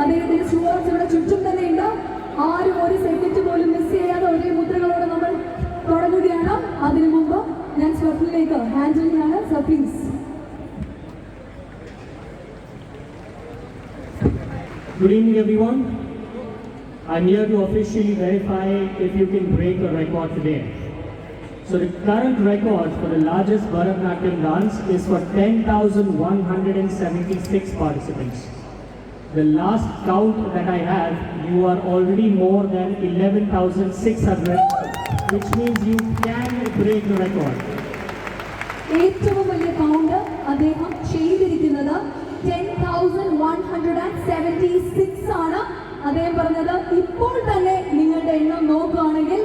അദ്ദേഹത്തിന്റെ സ്റ്റുവർട്സ് ഇവിടെ ചുറ്റും തന്നെയുണ്ട്. ആരും ഒരു സെക്കൻഡ് പോലും മിസ് ചെയ്യാതെ ഒരേ മുദ്രകളോടെ നമ്മൾ തുടങ്ങുകയാണ്. അതിനു മുമ്പ് ഞാൻ സ്വപ്നിലേക്ക് ഹാൻഡിൽ ചെയ്യാണ്. Sir please. Good evening everyone. I'm here to officially verify if you can break a record today. So the current record for the largest Bharatanatyam dance is for 10,176 participants. The last count that I have, you are already more than 11,600, which means you can break the record. ഏറ്റവും വലിയ count അദ്ദേഹം ചെയ്തിരിക്കുന്നത് 10,176 ആണ്. അദ്ദേഹം പറഞ്ഞത് ഇപ്പോൾ തന്നെ നിങ്ങളുടെ എണ്ണം നോക്കുകയാണെങ്കിൽ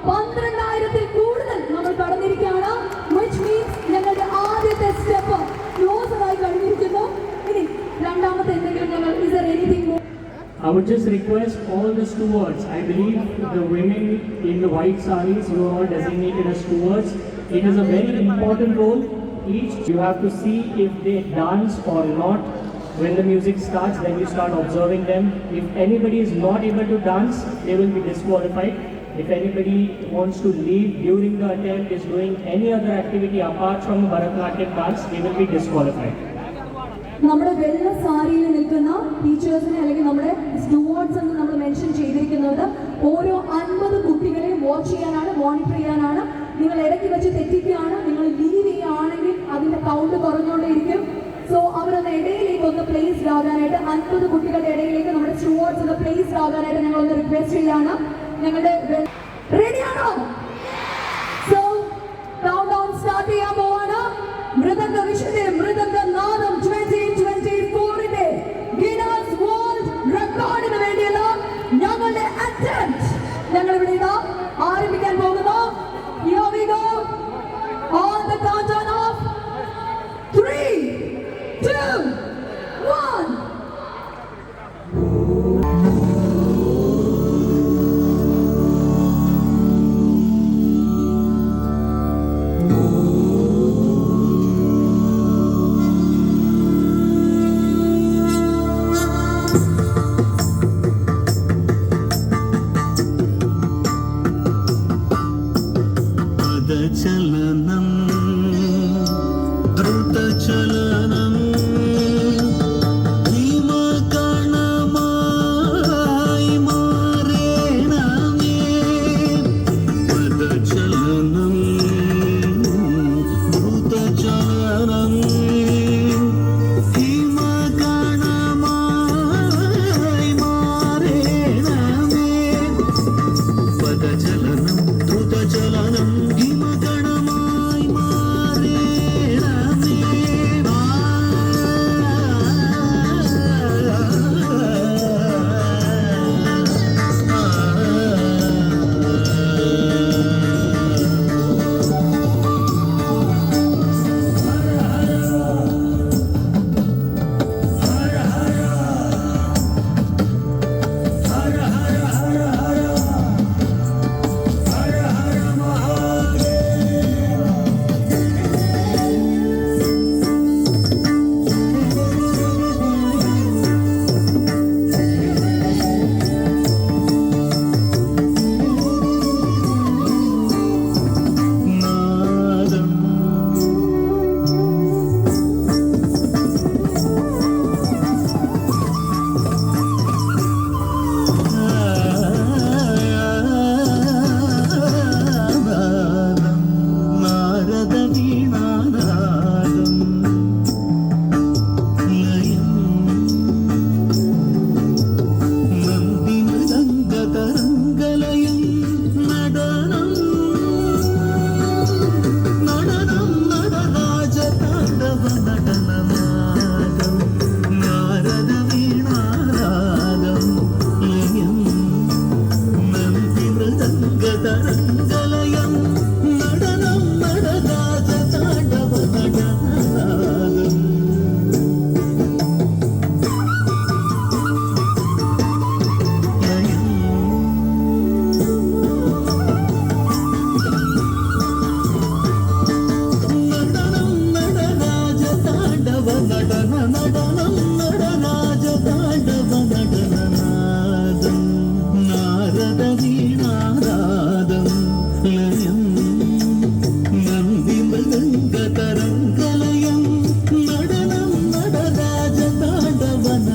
12,000-ൽ കൂടുതൽ നമ്മൾ കടന്നിരിക്കുകയാണ്. which means ഞങ്ങളുടെ ആദ്യത്തെ സ്റ്റെപ്പ് ക്ലോസ് ആയി കഴിഞ്ഞിരിക്കുന്നു. ഇനി രണ്ടാമത്തെ എന്തെങ്കിലും ഞങ്ങൾ is there anything more? I would just request all the stewards, I believe the women in the white sarees, you are all designated as stewards. It is a very important role. Each you have to see if they dance or not. When the music starts, then you start observing them. If anybody is not able to dance, they will be disqualified. If anybody wants to leave during the attempt, is doing any other activity apart from Bharatanatyam dance, they will be disqualified. നമ്മുടെ വെള്ള സാരിയിൽ നിൽക്കുന്ന ടീച്ചേഴ്സിനെ അല്ലെങ്കിൽ നമ്മുടെ സ്റ്റുവർട്സ് എന്ന് നമ്മൾ mention ചെയ്തിരിക്കുന്നത് ഓരോ 50 കുട്ടികളെ വാച്ച് ചെയ്യാനാണ്, മോണിറ്റർ ചെയ്യാനാണ്. നിങ്ങൾ ഇടയ്ക്ക് വെച്ച് തെറ്റിക്കുകയാണ്, നിങ്ങൾ ലീവ് ചെയ്യുകയാണെങ്കിൽ അതിന്റെ കൗണ്ട് കുറഞ്ഞുകൊണ്ടേയിരിക്കും. സോ അവരൊന്ന് ഇടയിലേക്ക് ഒന്ന് പ്ലേസ്ഡ് ആകാനായിട്ട് 50 കുട്ടികളുടെ ഇടയിലേക്ക് നമ്മുടെ സ്റ്റുവർട്സ് ഒന്ന് പ്ലേസ്ഡ് ആകാനായിട്ട് ഞങ്ങളൊന്ന് റിക്വസ്റ്റ് ചെയ്യാണ്. ഞങ്ങളുടെ റെഡിയാണോ? സോ കൗണ്ട് ഡൗൺ സ്റ്റാർട്ട് ചെയ്യാൻ പോവാണ്. മൃദംഗ വിഷുവിന്റെ മൃദംഗ നാദം 2024-ന്റെ ഗിന്നസ് വേൾഡ് റെക്കോർഡിന് വേണ്ടിയുള്ള ഞങ്ങളുടെ അറ്റംപ്റ്റ് ഞങ്ങൾ ഇവിടെ ഇതാ ആരംഭിക്കാൻ പോകുന്നു. Here we go. On the countdown of 3, 2, 1.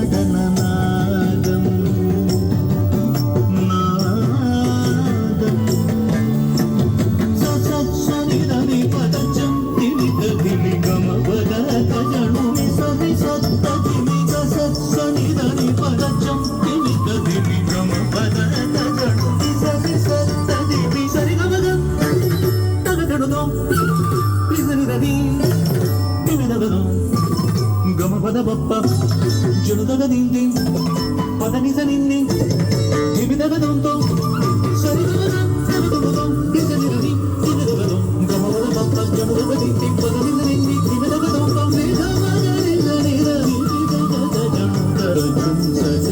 നടനനാദം നാദം സസനിധനി പദജം തിമിത തിമിഗമ പദതജണുമി സനി സത്തതിമിഗ സസനിധനി പദജം തിമിത തിമിഗമ പദതജണുമി സനി സത്തതിമി സരിഗമഗ തഗതണുനോ ലിസനിധനി തിമിദഗനോ గమ పద బప్ప జునుదగ దింది పద నిజ నిన్ని హిమిదగదంతో సరిగమగ సరిగమగ నిజ నిరని నిజదగదం గమ పద బప్ప జునుదగ దింది పద నిజ నిన్ని హిమిదగదంతో నిజమగ నిజ నిరని నిజదగదం తరజం సజ